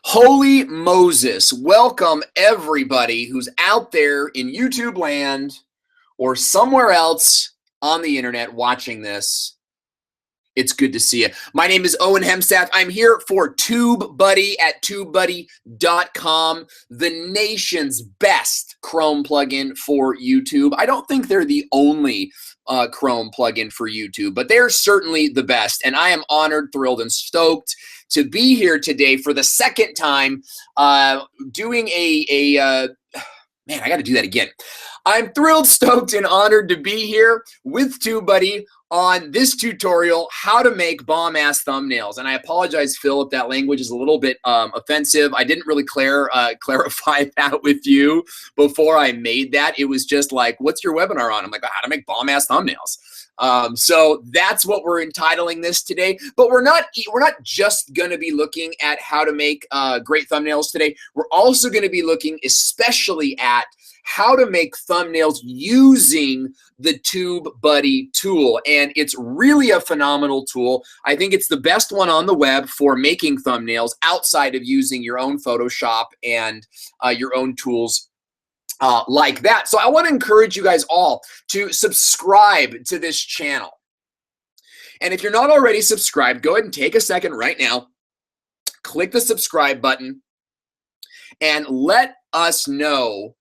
Holy Moses, welcome everybody who's out there in YouTube land or somewhere else on the internet watching this. It's good to see you. My name is Owen Hemsath. I'm here for TubeBuddy at TubeBuddy.com, the nation's best Chrome plugin for YouTube. I don't think they're the only Chrome plugin for YouTube, but they're certainly the best. And I am honored, thrilled, and stoked to be here today for the second time doing man, I got to do that again. I'm thrilled, stoked, and honored to be here with TubeBuddy on this tutorial, how to make bomb-ass thumbnails. And I apologize, Phil, if that language is a little bit offensive. I didn't really clarify that with you before I made that. It was just like, what's your webinar on? I'm like, how to make bomb-ass thumbnails. So that's what we're entitling this today. But we're not just going to be looking at how to make great thumbnails today. We're also going to be looking especially at how to make thumbnails using the TubeBuddy tool. And it's really a phenomenal tool. I think it's the best one on the web for making thumbnails outside of using your own Photoshop and your own tools like that. So I want to encourage you guys all to subscribe to this channel. And if you're not already subscribed, go ahead and take a second right now, click the subscribe button, and let us know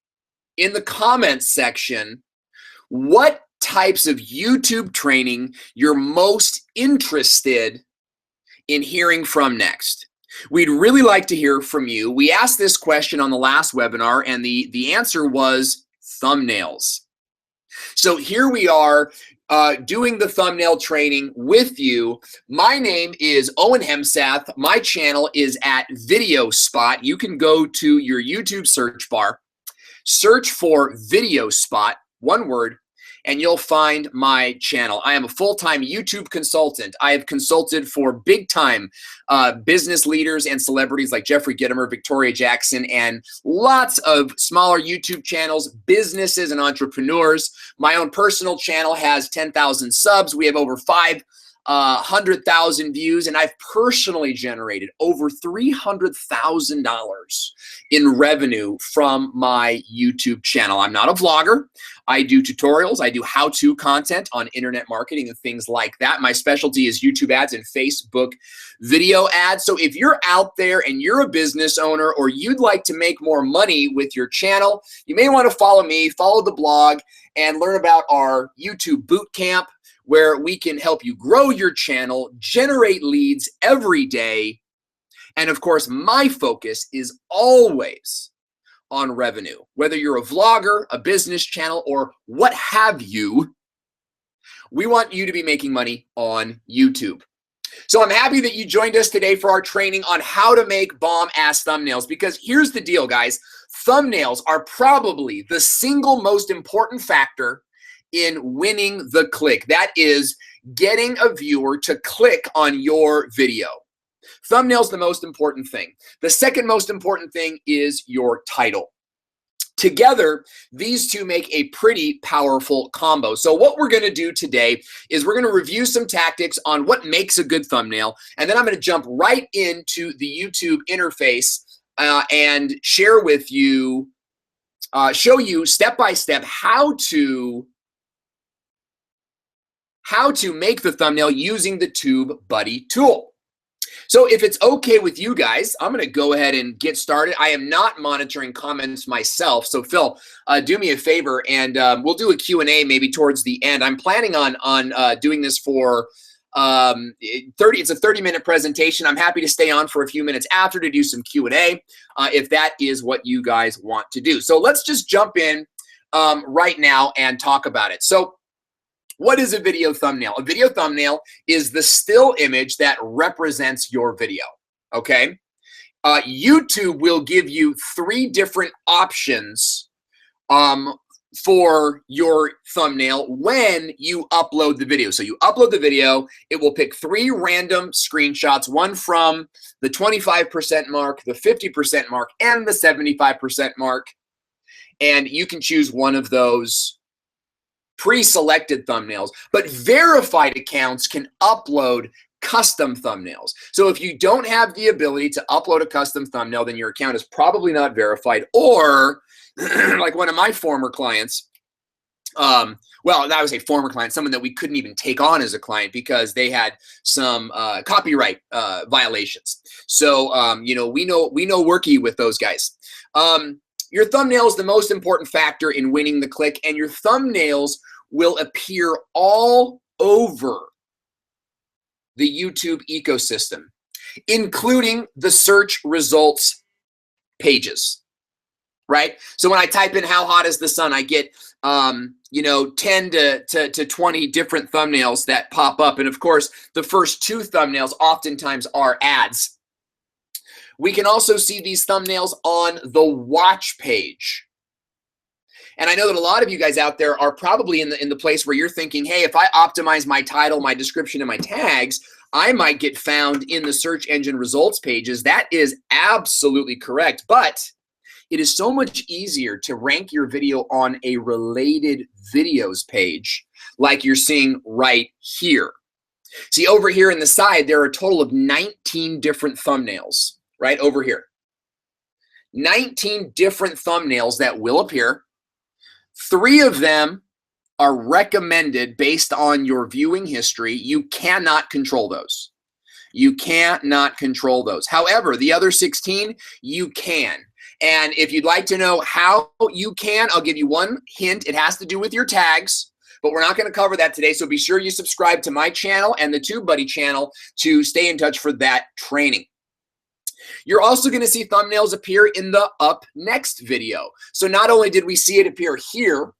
in the comments section what types of YouTube training you're most interested in hearing from next. We'd really like to hear from you. We asked this question on the last webinar, and the answer was thumbnails. So here we are doing the thumbnail training with you. My name is Owen Hemsath. My channel is at Videospot. You can go to your YouTube search bar, search for Videospot, one word, and you'll find my channel. I am a full-time YouTube consultant. I have consulted for big-time business leaders and celebrities like Jeffrey Gitomer, Victoria Jackson, and lots of smaller YouTube channels, businesses, and entrepreneurs. My own personal channel has 10,000 subs. We have over 500,000 views, and I've personally generated over $300,000 in revenue from my YouTube channel. I'm not a vlogger. I do tutorials. I do how-to content on internet marketing and things like that. My specialty is YouTube ads and Facebook video ads. So if you're out there and you're a business owner or you'd like to make more money with your channel, you may want to follow me, follow the blog, and learn about our YouTube bootcamp, where we can help you grow your channel, generate leads every day. And of course, my focus is always on revenue. Whether you're a vlogger, a business channel, or what have you, we want you to be making money on YouTube. So I'm happy that you joined us today for our training on how to make bomb-ass thumbnails, because here's the deal, guys. Thumbnails are probably the single most important factor in winning the click. That is getting a viewer to click on your video. Thumbnail's the most important thing. The second most important thing is your title. Together, these two make a pretty powerful combo. So what we're going to do today is we're going to review some tactics on what makes a good thumbnail, and then I'm going to jump right into the YouTube interface and share with you, show you step by step how to make the thumbnail using the TubeBuddy tool. So if it's okay with you guys, I'm going to go ahead and get started. I am not monitoring comments myself. So Phil, do me a favor, and we'll do a Q&A maybe towards the end. I'm planning on doing this for it's a 30-minute presentation. I'm happy to stay on for a few minutes after to do some Q&A if that is what you guys want to do. So let's just jump in right now and talk about it. So what is a video thumbnail? A video thumbnail is the still image that represents your video, okay? YouTube will give you 3 different options for your thumbnail when you upload the video. So you upload the video, it will pick 3 random screenshots, one from the 25% mark, the 50% mark, and the 75% mark, and you can choose one of those pre-selected thumbnails, but verified accounts can upload custom thumbnails. So if you don't have the ability to upload a custom thumbnail, then your account is probably not verified, or like one of my former clients, well, that was a former client, someone that we couldn't even take on as a client because they had some copyright violations. So, you know, we know worky with those guys. Your thumbnail is the most important factor in winning the click, and your thumbnails will appear all over the YouTube ecosystem, including the search results pages, right? So when I type in how hot is the sun, I get, you know, 10 to 20 different thumbnails that pop up. And of course, the first two thumbnails oftentimes are ads. We can also see these thumbnails on the watch page. And I know that a lot of you guys out there are probably in the place where you're thinking, hey, if I optimize my title, my description, and my tags, I might get found in the search engine results pages. That is absolutely correct. But it is so much easier to rank your video on a related videos page like you're seeing right here. See, over here in the side, there are a total of 19 different thumbnails, right over here. 19 different thumbnails that will appear. 3 of them are recommended based on your viewing history. You cannot control those. You cannot control those. However, the other 16, you can. And if you'd like to know how you can, I'll give you one hint. It has to do with your tags, but we're not going to cover that today. So be sure you subscribe to my channel and the TubeBuddy channel to stay in touch for that training. You're also going to see thumbnails appear in the up next video. So not only did we see it appear here,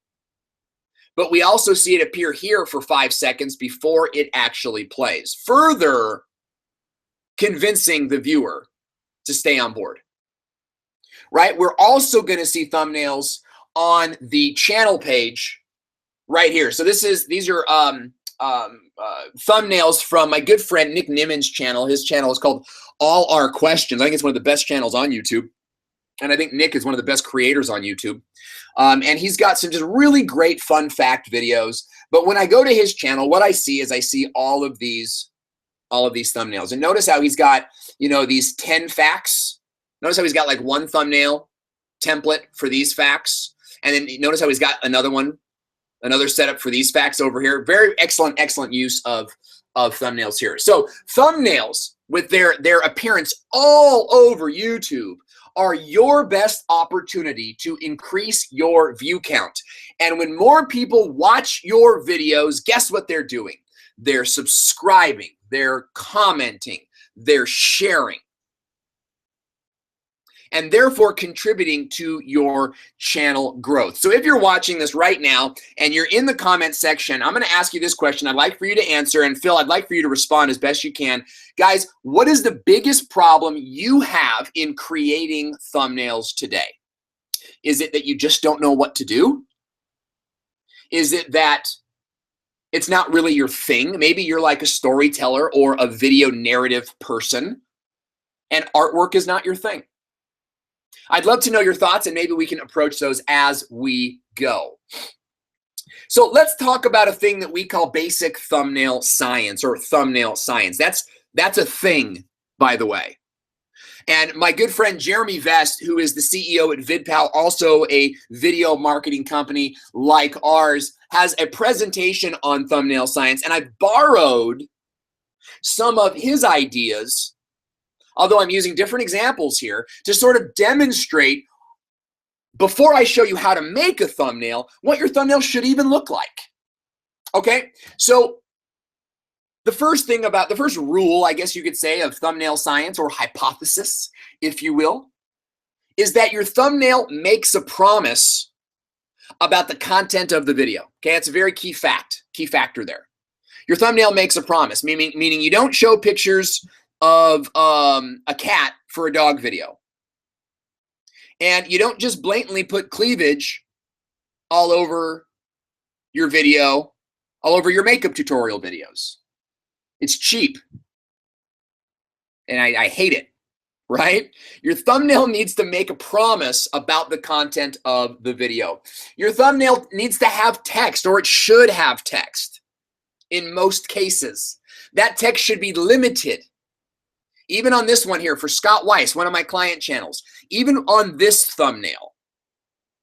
but we also see it appear here for 5 seconds before it actually plays, further convincing the viewer to stay on board. Right? We're also going to see thumbnails on the channel page right here. So these are thumbnails from my good friend Nick Nimen's channel. His channel is called All Our Questions. I think it's one of the best channels on YouTube. And I think Nick is one of the best creators on YouTube. And he's got some just really great fun fact videos. But when I go to his channel, what I see is I see all of these thumbnails. And notice how he's got, you know, these 10 facts. Notice how he's got like one thumbnail template for these facts. And then notice how he's got another one, another setup for these facts over here. Very excellent, excellent use of thumbnails here. So thumbnails with their appearance all over YouTube are your best opportunity to increase your view count. And when more people watch your videos, guess what they're doing? They're subscribing, they're commenting, they're sharing, and therefore contributing to your channel growth. So if you're watching this right now and you're in the comment section, I'm going to ask you this question. I'd like for you to answer, and Phil, I'd like for you to respond as best you can. Guys, what is the biggest problem you have in creating thumbnails today? Is it that you just don't know what to do? Is it that it's not really your thing? Maybe you're like a storyteller or a video narrative person, and artwork is not your thing. I'd love to know your thoughts, and maybe we can approach those as we go. So let's talk about a thing that we call basic thumbnail science, or thumbnail science. That's a thing, by the way. And my good friend Jeremy Vest, who is the CEO at VidPal, also a video marketing company like ours, has a presentation on thumbnail science, and I borrowed some of his ideas, although I'm using different examples here, to sort of demonstrate, before I show you how to make a thumbnail, what your thumbnail should even look like. Okay, so the first rule, I guess you could say, of thumbnail science, or hypothesis, if you will, is that your thumbnail makes a promise about the content of the video. Okay, that's a very key factor there. Your thumbnail makes a promise, meaning you don't show pictures of a cat for a dog video. And you don't just blatantly put cleavage all over your video, all over your makeup tutorial videos. It's cheap. And I hate it, right? Your thumbnail needs to make a promise about the content of the video. Your thumbnail needs to have text, or it should have text. in most cases. That text should be limited. Even on this one here for Scott Weiss, one of my client channels, even on this thumbnail,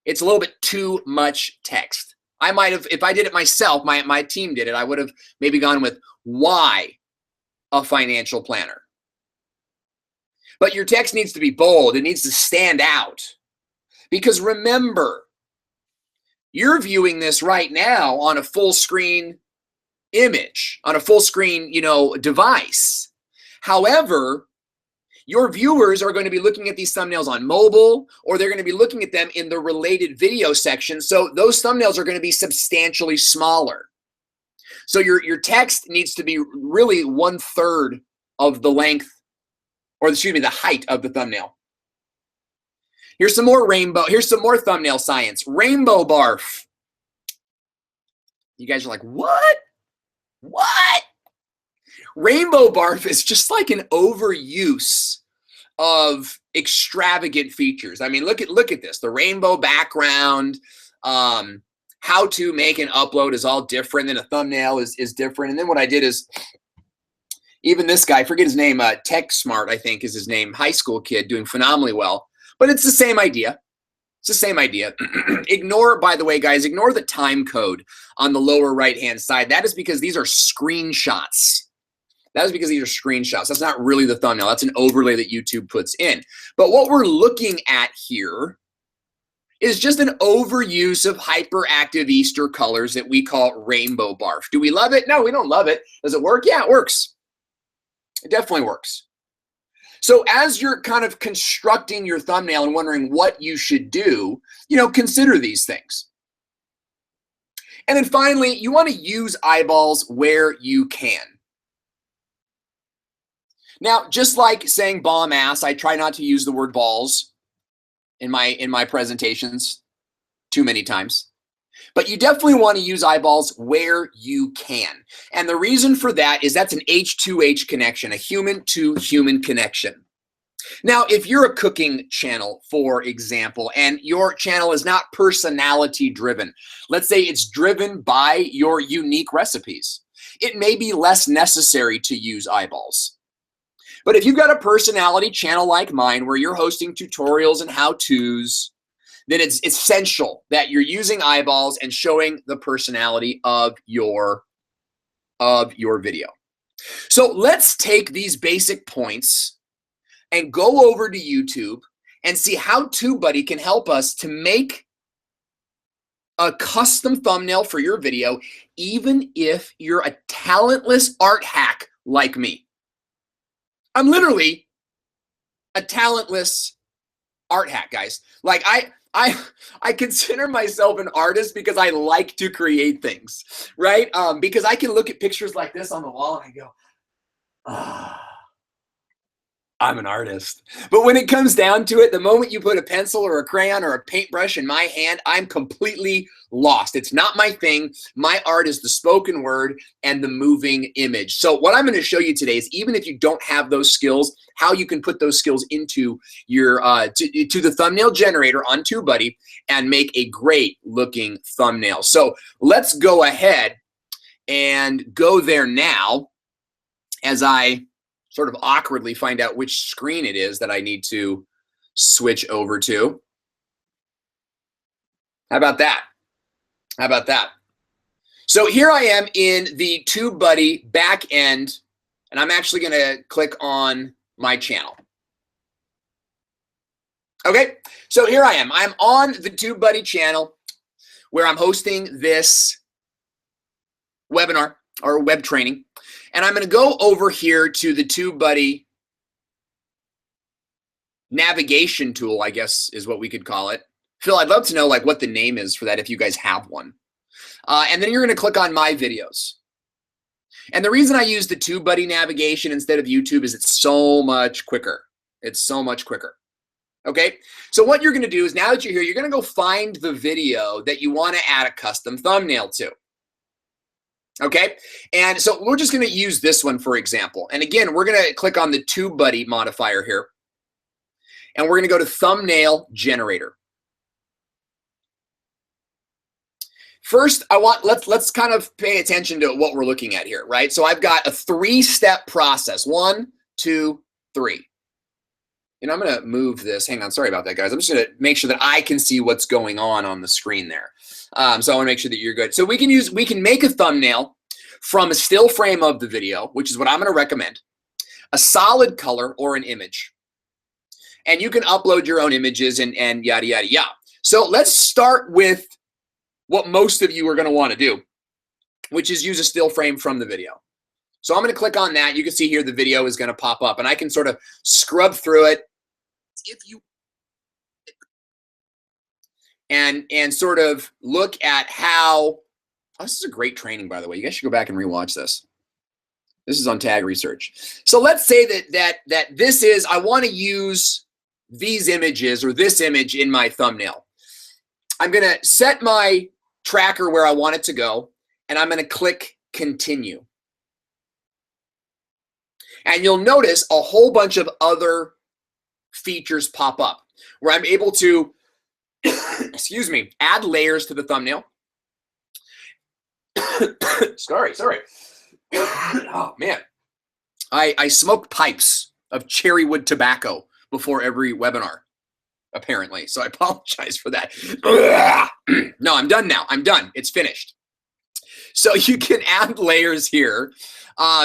it's a little bit too much text. I might have, if I did it myself, my team did it, I would have maybe gone with why a financial planner. But your text needs to be bold. It needs to stand out. Because remember, you're viewing this right now on a full screen image, on a full screen, device. However, your viewers are going to be looking at these thumbnails on mobile, or they're going to be looking at them in the related video section. So those thumbnails are going to be substantially smaller. So your text needs to be really 1/3 of the length, or excuse me, the height of the thumbnail. Here's some more here's some more thumbnail science. Rainbow barf. You guys are like, what? What? Rainbow barf is just like an overuse of extravagant features. I mean, look at this. The rainbow background, how to make an upload is all different. Then a thumbnail is different. And then what I did is, even this guy, I forget his name, Tech Smart, I think is his name, high school kid doing phenomenally well. But it's the same idea. It's the same idea. Ignore, by the way, guys, ignore the time code on the lower right-hand side. That is because these are screenshots. That is because these are screenshots. That's not really the thumbnail. That's an overlay that YouTube puts in. But what we're looking at here is just an overuse of hyperactive Easter colors that we call rainbow barf. Do we love it? No, we don't love it. Does it work? Yeah, it works. It definitely works. So as you're kind of constructing your thumbnail and wondering what you should do, consider these things. And then finally, you want to use eyeballs where you can. Now, just like saying bomb ass, I try not to use the word balls in my presentations too many times. But you definitely want to use eyeballs where you can. And the reason for that is that's an H2H connection, a human-to-human connection. Now, if you're a cooking channel, for example, and your channel is not personality driven, let's say it's driven by your unique recipes, it may be less necessary to use eyeballs. But if you've got a personality channel like mine where you're hosting tutorials and how-tos, then it's essential that you're using eyeballs and showing the personality of your video. So let's take these basic points and go over to YouTube and see how TubeBuddy can help us to make a custom thumbnail for your video, even if you're a talentless art hack like me. I'm literally a talentless art hack, guys. Like I consider myself an artist because I like to create things, right? Because I can look at pictures like this on the wall and I go, I'm an artist. But when it comes down to it, the moment you put a pencil or a crayon or a paintbrush in my hand, I'm completely lost. It's not my thing. My art is the spoken word and the moving image. So what I'm going to show you today is, even if you don't have those skills, how you can put those skills into your to the thumbnail generator on TubeBuddy and make a great looking thumbnail. So let's go ahead and go there now as I sort of awkwardly find out which screen it is that I need to switch over to. How about that? How about that? So here I am in the TubeBuddy back end, and I'm actually going to click on my channel. Okay, so here I am. I'm on the TubeBuddy channel where I'm hosting this webinar or web training. And I'm going to go over here to the TubeBuddy navigation tool, I guess is what we could call it. Phil, I'd love to know like what the name is for that if you guys have one. And then you're going to click on My Videos. And the reason I use the TubeBuddy navigation instead of YouTube is it's so much quicker. It's so much quicker. Okay, so what you're going to do is, now that you're here, you're going to go find the video that you want to add a custom thumbnail to. Okay, and so we're just going to use this one for example. And again, we're going to click on the TubeBuddy modifier here, and we're going to go to Thumbnail Generator. First, let's kind of pay attention to what we're looking at here, right? So I've got a 3-step process. 1, 2, 3. And I'm going to move this. Hang on. Sorry about that, guys. I'm just going to make sure that I can see what's going on the screen there. So I want to make sure that you're good. So we can make a thumbnail from a still frame of the video, which is what I'm going to recommend, a solid color or an image. And you can upload your own images and yada, yada, yada. So let's start with what most of you are going to want to do, which is use a still frame from the video. So I'm going to click on that. You can see here the video is going to pop up, and I can sort of scrub through it and sort of look at how this is a great training, by the way. You guys should go back and rewatch this. This is on tag research. So let's say that this is, I want to use these images or this image in my thumbnail. I'm going to set my tracker where I want it to go, and I'm going to click continue. And you'll notice a whole bunch of other features pop up where I'm able to, excuse me, add layers to the thumbnail. Sorry. Oh, man. I smoke pipes of cherry wood tobacco before every webinar, apparently. So I apologize for that. No, I'm done now. I'm done. It's finished. So you can add layers here.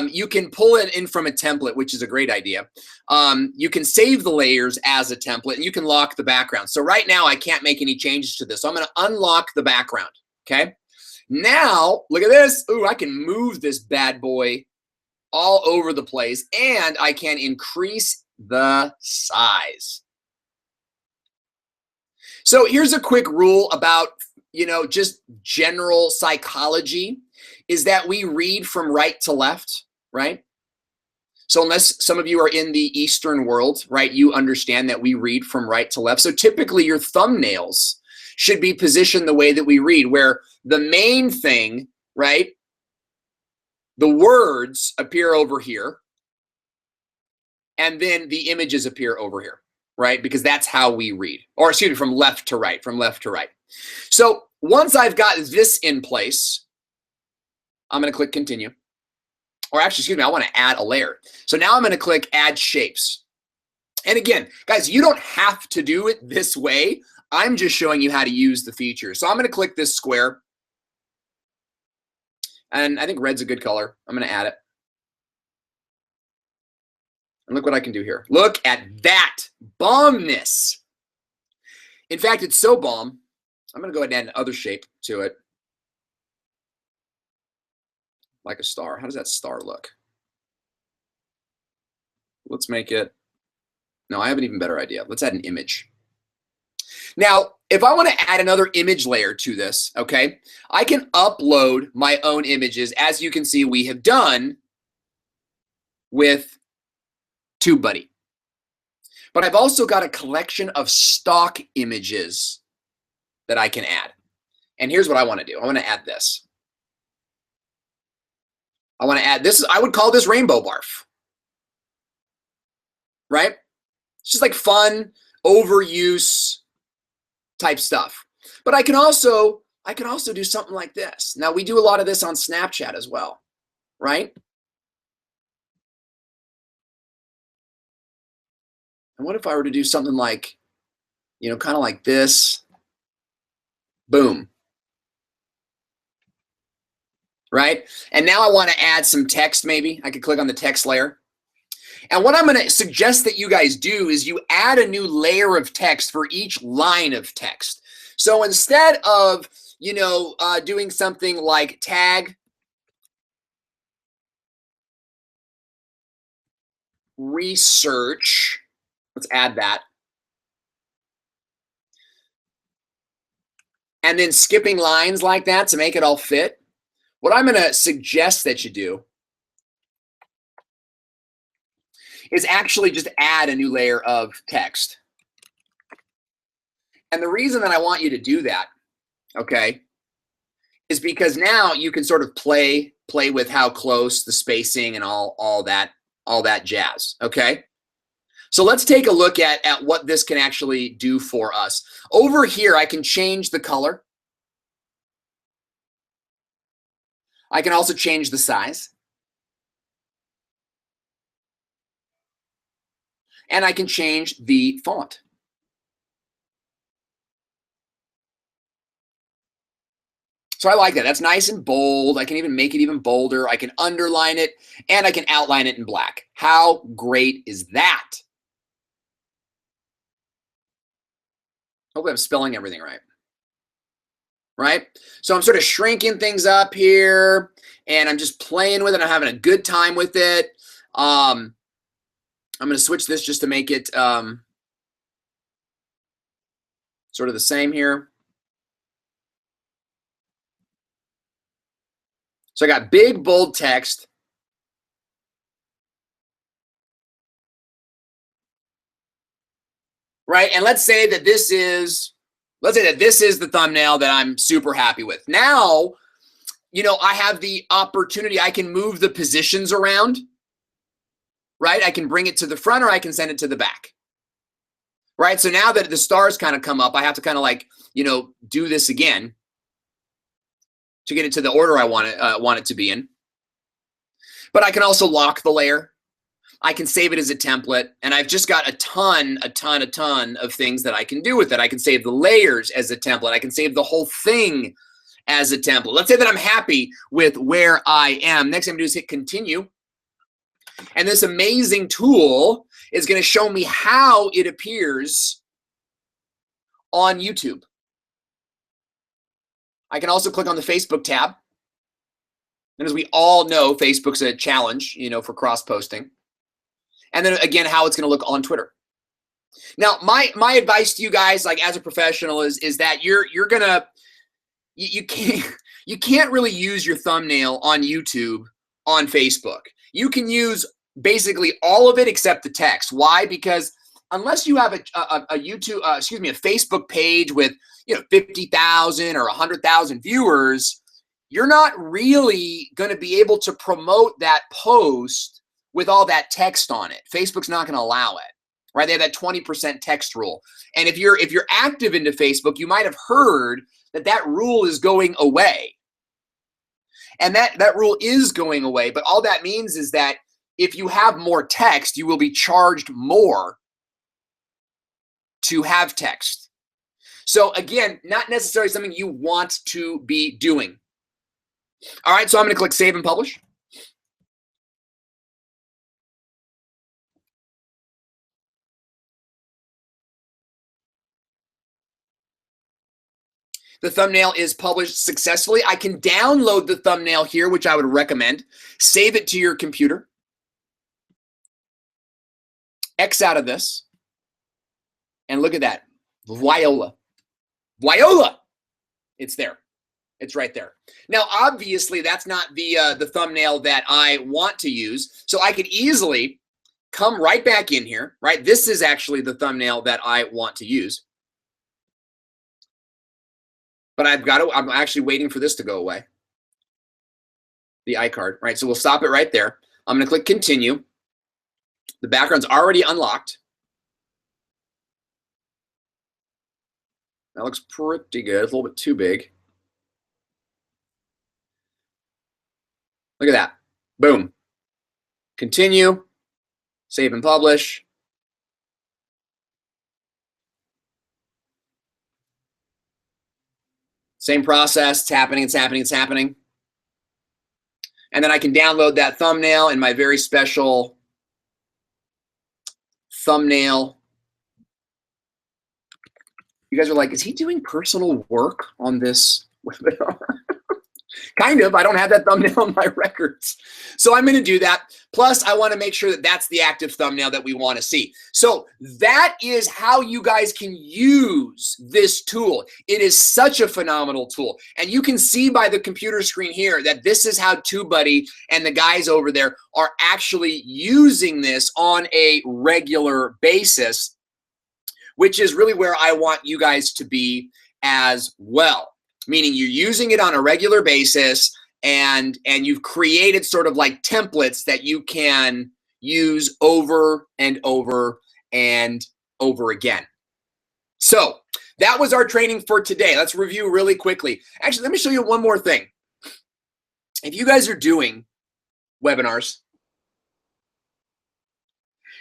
You can pull it in from a template, which is a great idea. You can save the layers as a template, and you can lock the background. So right now, I can't make any changes to this. So I'm going to unlock the background, okay? Now, look at this. Ooh, I can move this bad boy all over the place, and I can increase the size. So here's a quick rule about, just general psychology, is that we read from right to left, right? So unless some of you are in the Eastern world, right, you understand that we read from right to left. So typically your thumbnails should be positioned the way that we read, where the main thing, right, the words appear over here, and then the images appear over here, right? Because that's how we read. Or excuse me, from left to right. So once I've got this in place, I'm going to click continue. Or actually, excuse me, I want to add a layer. So now I'm going to click add shapes. And again, guys, you don't have to do it this way. I'm just showing you how to use the feature. So I'm going to click this square. And I think red's a good color. I'm going to add it. And look what I can do here. Look at that bombness. In fact, it's so bomb, I'm going to go ahead and add another shape to it. Like a star. How does that star look? Let's make it. No, I have an even better idea. Let's add an image. Now, if I want to add another image layer to this, okay, I can upload my own images, as you can see we have done with TubeBuddy. But I've also got a collection of stock images that I can add. And here's what I want to do. I want to add this. I want to add this. I would call this rainbow barf. Right? It's just like fun, overuse type stuff. But I can also do something like this. Now, we do a lot of this on Snapchat as well, right? And what if I were to do something like, kind of like this? Boom. Right? And now I want to add some text maybe. I could click on the text layer. And what I'm going to suggest that you guys do is you add a new layer of text for each line of text. So instead of, doing something like tag research, let's add that. And then skipping lines like that to make it all fit. What I'm going to suggest that you do is actually just add a new layer of text. And the reason that I want you to do that, okay, is because now you can sort of play with how close the spacing and all that jazz, okay? So let's take a look at what this can actually do for us. Over here, I can change the color. I can also change the size. And I can change the font. So I like that. That's nice and bold. I can even make it even bolder. I can underline it, and I can outline it in black. How great is that? Hopefully I'm spelling everything right. Right? So I'm sort of shrinking things up here, and I'm just playing with it. I'm having a good time with it. I'm going to switch this just to make it sort of the same here. So I got big, bold text. Right? And let's say that this is the thumbnail that I'm super happy with. Now, you know, I have the opportunity. I can move the positions around. Right? I can bring it to the front, or I can send it to the back. Right? So now that the stars kind of come up, I have to kind of like, you know, do this again to get it to the order I want it to be in. But I can also lock the layer. I can save it as a template, and I've just got a ton of things that I can do with it. I can save the layers as a template. I can save the whole thing as a template. Let's say that I'm happy with where I am. Next thing I'm going to do is hit continue. And this amazing tool is going to show me how it appears on YouTube. I can also click on the Facebook tab. And as we all know, Facebook's a challenge, you know, for cross-posting. And then again, how it's going to look on Twitter. Now, my advice to you guys, like as a professional, is that you can't really use your thumbnail on YouTube on Facebook. You can use basically all of it except the text. Why? Because unless you have a Facebook page with 50,000 or 100,000 viewers, you're not really going to be able to promote that post with all that text on it. Facebook's not going to allow it, right? They have that 20% text rule. And if you're active into Facebook, you might have heard that rule is going away. And that rule is going away, but all that means is that if you have more text, you will be charged more to have text. So again, not necessarily something you want to be doing. All right, so I'm going to click Save and Publish. The thumbnail is published successfully. I can download the thumbnail here, which I would recommend. Save it to your computer. X out of this. And look at that. Viola. Viola! It's there. It's right there. Now, obviously, that's not the thumbnail that I want to use. So I could easily come right back in here, right? This is actually the thumbnail that I want to use. But I'm actually waiting for this to go away. The iCard, right? So we'll stop it right there. I'm going to click continue. The background's already unlocked. That looks pretty good. It's a little bit too big. Look at that. Boom. Continue. Save and publish. Same process. It's happening. It's happening. It's happening. And then I can download that thumbnail in my very special thumbnail. You guys are like, is he doing personal work on this webinar? Kind of. I don't have that thumbnail in my records. So I'm going to do that. Plus, I want to make sure that that's the active thumbnail that we want to see. So that is how you guys can use this tool. It is such a phenomenal tool. And you can see by the computer screen here that this is how TubeBuddy and the guys over there are actually using this on a regular basis, which is really where I want you guys to be as well. Meaning you're using it on a regular basis, and you've created sort of like templates that you can use over and over and over again. So that was our training for today. Let's review really quickly. Actually, let me show you one more thing. if you guys are doing webinars,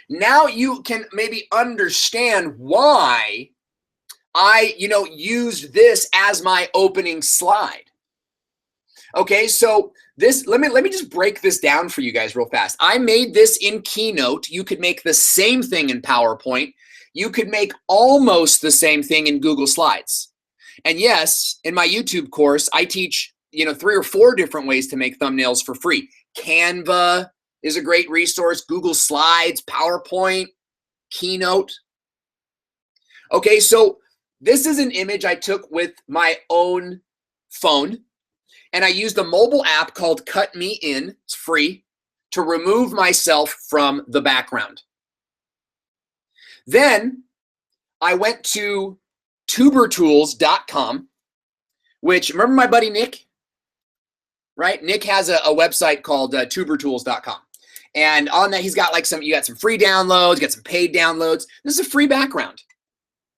now you can maybe understand why I, use this as my opening slide. Okay, so this, let me just break this down for you guys real fast. I made this in Keynote. You could make the same thing in PowerPoint. You could make almost the same thing in Google Slides. And yes, in my YouTube course, I teach, 3 or 4 different ways to make thumbnails for free. Canva is a great resource, Google Slides, PowerPoint, Keynote. Okay, so this is an image I took with my own phone, and I used a mobile app called Cut Me In, it's free, to remove myself from the background. Then I went to tubertools.com, which, remember my buddy Nick? Right? Nick has a website called tubertools.com. And on that, he's got like you got some free downloads, got some paid downloads. This is a free background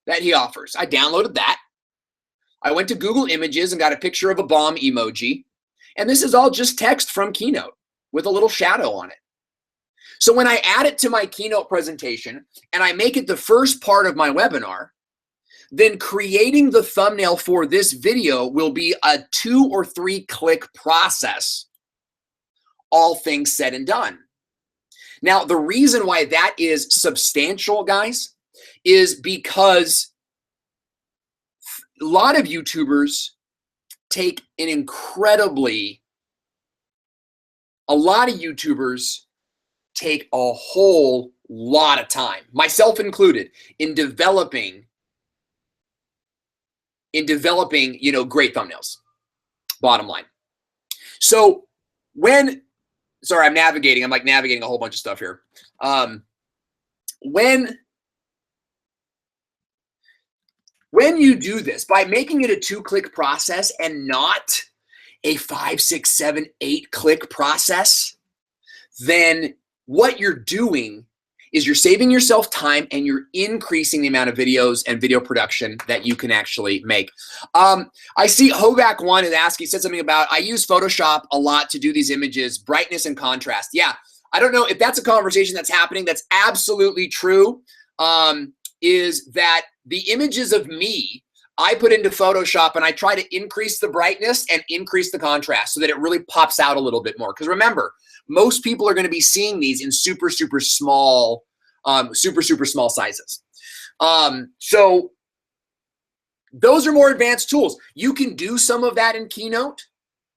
that he offers. I downloaded that. I went to Google Images and got a picture of a bomb emoji. And this is all just text from Keynote with a little shadow on it. So when I add it to my Keynote presentation and I make it the first part of my webinar, then creating the thumbnail for this video will be a 2 or 3 click process, all things said and done. Now, the reason why that is substantial, guys, is because a lot of YouTubers take a whole lot of time, myself included, in developing, great thumbnails, bottom line. So sorry, I'm navigating a whole bunch of stuff here. When you do this, by making it a 2-click process and not a 5, 6, 7, 8-click process, then what you're doing is you're saving yourself time and you're increasing the amount of videos and video production that you can actually make. I see Hovac1 is asking, he said something about, I use Photoshop a lot to do these images, brightness and contrast. Yeah, I don't know if that's a conversation that's happening. That's absolutely true. Is that the images of me, I put into Photoshop and I try to increase the brightness and increase the contrast so that it really pops out a little bit more. Because remember, most people are going to be seeing these in super small sizes. So those are more advanced tools. You can do some of that in Keynote,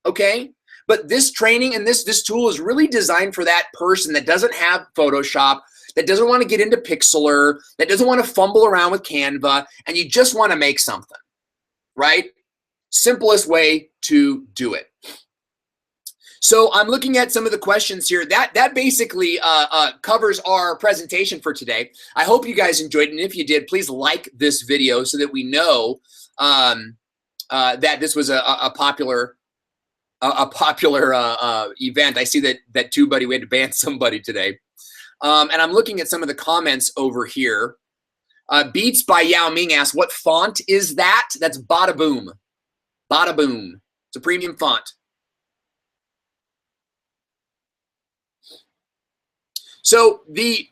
okay? But this training and this tool is really designed for that person that doesn't have Photoshop, that doesn't want to get into Pixlr, that doesn't want to fumble around with Canva, and you just want to make something, right? Simplest way to do it. So I'm looking at some of the questions here. That basically covers our presentation for today. I hope you guys enjoyed it, and if you did, please like this video so that we know that this was a popular event. I see that TubeBuddy, we had to ban somebody today. And I'm looking at some of the comments over here. Beats by Yao Ming asks, what font is that? That's Bada Boom. Bada Boom. It's a premium font. So Phil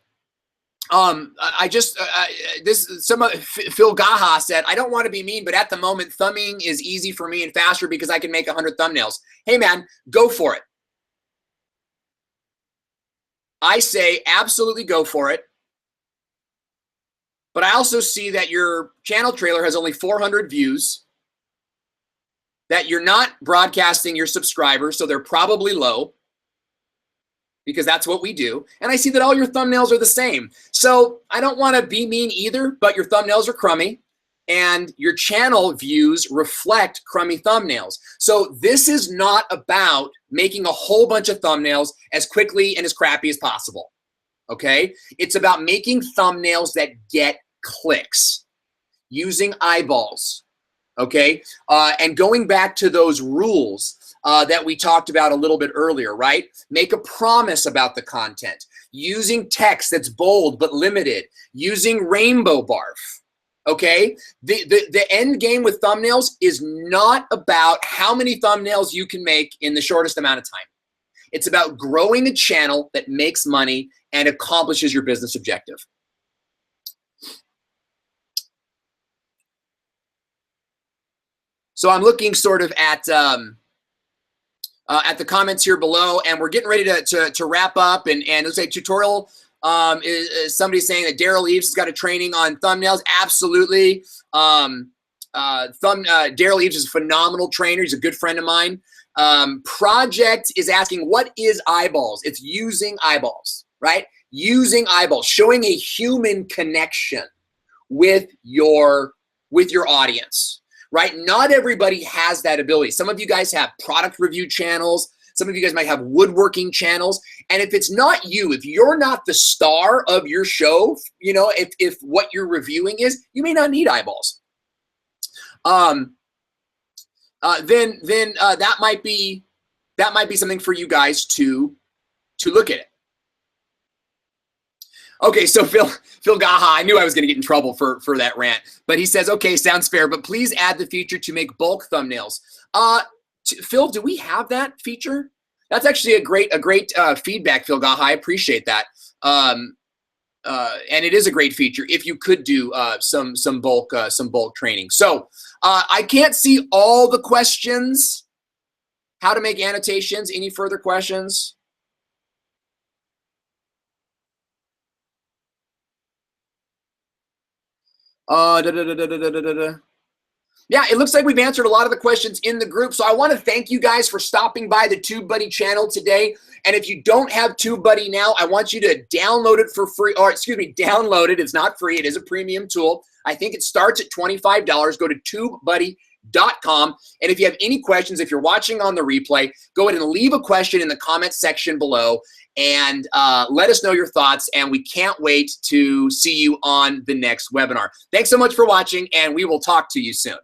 Gaha said, I don't want to be mean, but at the moment, thumbing is easy for me and faster because I can make 100 thumbnails. Hey man, go for it. I say absolutely go for it. But I also see that your channel trailer has only 400 views, that you're not broadcasting your subscribers, so they're probably low, because that's what we do. And I see that all your thumbnails are the same. So I don't want to be mean either, but your thumbnails are crummy and your channel views reflect crummy thumbnails. So this is not about making a whole bunch of thumbnails as quickly and as crappy as possible, okay? It's about making thumbnails that get clicks, using eyeballs, okay? And going back to those rules that we talked about a little bit earlier, right? Make a promise about the content, using text that's bold but limited, using rainbow barf, Okay, the end game with thumbnails is not about how many thumbnails you can make in the shortest amount of time. It's about growing a channel that makes money and accomplishes your business objective. So I'm looking sort of at the comments here below, and we're getting ready to wrap up. And it looks like tutorial is somebody saying that Daryl Eves has got a training on thumbnails. Absolutely. Daryl Eves is a phenomenal trainer. He's a good friend of mine. Project is asking, what is eyeballs? It's using eyeballs, right? Using eyeballs, showing a human connection with your audience, right? Not everybody has that ability. Some of you guys have product review channels. Some of you guys might have woodworking channels. And if it's not you, if you're not the star of your show, you know, if what you're reviewing is, you may not need eyeballs. Then that might be something for you guys to look at it. Okay, so Phil Gaha, I knew I was going to get in trouble for that rant, but he says, okay, sounds fair, but please add the feature to make bulk thumbnails. Phil, do we have that feature? That's actually a great feedback, Phil Gaha. I appreciate that. And it is a great feature if you could do some bulk training. So I can't see all the questions. How to make annotations? Any further questions? Yeah, it looks like we've answered a lot of the questions in the group. So I want to thank you guys for stopping by the TubeBuddy channel today. And if you don't have TubeBuddy now, I want you to download it for free, or excuse me, download it. It's not free. It is a premium tool. I think it starts at $25. Go to TubeBuddy.com. And if you have any questions, if you're watching on the replay, go ahead and leave a question in the comments section below and let us know your thoughts. And we can't wait to see you on the next webinar. Thanks so much for watching, and we will talk to you soon.